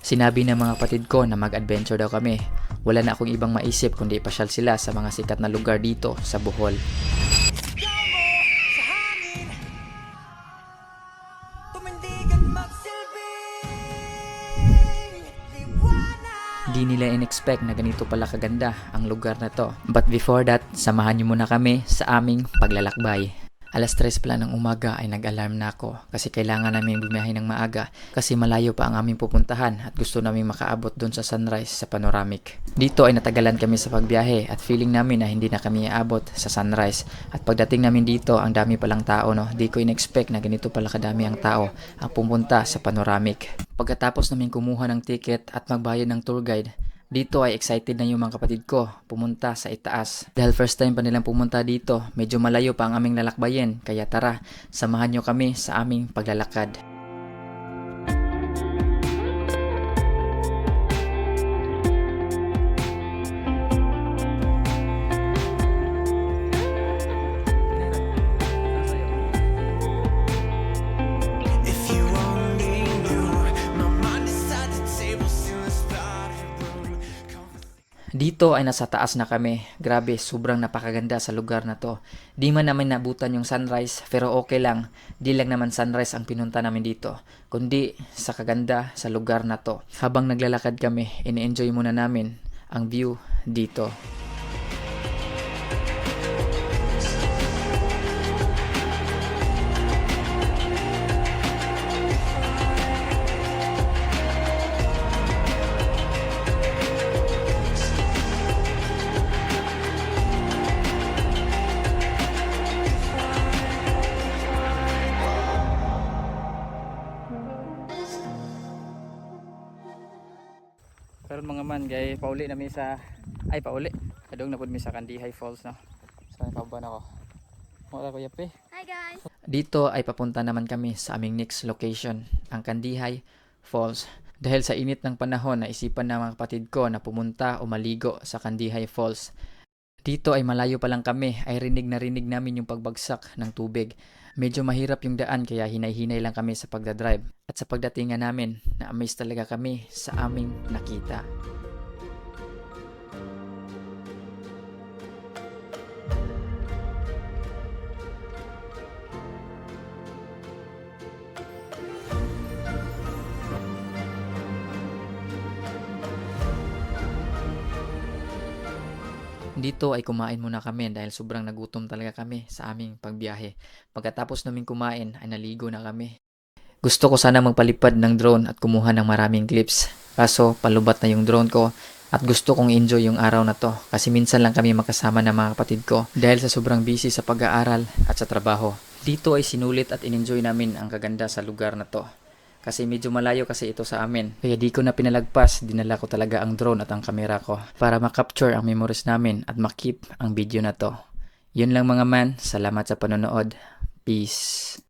Sinabi ng mga kapatid ko na mag-adventure daw kami. Wala na akong ibang maisip kundi ipasyal sila sa mga sikat na lugar dito sa Bohol. Di nila in-expect na ganito pala kaganda ang lugar na to. But before that, samahan niyo muna kami sa aming paglalakbay. Alas 3 pala ng umaga ay nag-alarm na ako kasi kailangan namin bumiyahe ng maaga kasi malayo pa ang aming pupuntahan at gusto namin makaabot doon sa sunrise sa panoramic. Dito ay natagalan kami sa pagbiyahe at feeling namin na hindi na kami aabot sa sunrise. At pagdating namin dito, ang dami palang tao, no? Di ko in-expect na ganito pala kadami ang tao ang pumunta sa panoramic. Pagkatapos namin kumuha ng ticket at magbayad ng tour guide, dito ay excited na yung mga kapatid ko pumunta sa itaas. Dahil first time pa nilang pumunta dito, medyo malayo pa ang aming lalakbayin. Kaya tara, samahan nyo kami sa aming paglalakad. Dito ay nasa taas na kami. Grabe, sobrang napakaganda sa lugar na to. Di man namin nabutan yung sunrise, pero okay lang. Di lang naman sunrise ang pinunta namin dito, kundi sa kaganda sa lugar na to. Habang naglalakad kami, ini-enjoy muna namin ang view dito. Karon mga man gay pauli na mi sa pauli kadong na pud mi sa Kandihay Falls, no. So kauban ako. Wala ko yape. Hi guys. Dito ay papunta naman kami sa aming next location, ang Kandihay Falls. Dahil sa init ng panahon, naisipan ng mga kapatid ko na pumunta o maligo sa Kandihay Falls. Dito ay malayo pa lang kami, ay rinig na rinig namin yung pagbagsak ng tubig. Medyo mahirap yung daan kaya hinay-hinay lang kami sa pagdadrive. At sa pagdatingan namin, na-amaze talaga kami sa aming nakita. Dito ay kumain muna kami dahil sobrang nagutom talaga kami sa aming pagbiyahe. Pagkatapos namin kumain ay naligo na kami. Gusto ko sana magpalipad ng drone at kumuha ng maraming clips. Kaso palubat na yung drone ko at gusto kong enjoy yung araw na to kasi minsan lang kami makasama ng mga kapatid ko dahil sa sobrang busy sa pag-aaral at sa trabaho. Dito ay sinulit at in-enjoy namin ang kaganda sa lugar na to. Kasi medyo malayo kasi ito sa amin. Kaya di ko na pinalagpas, dinala ko talaga ang drone at ang kamera ko para makapture ang memories namin at makip ang video na to. Yun lang mga man, salamat sa panonood. Peace.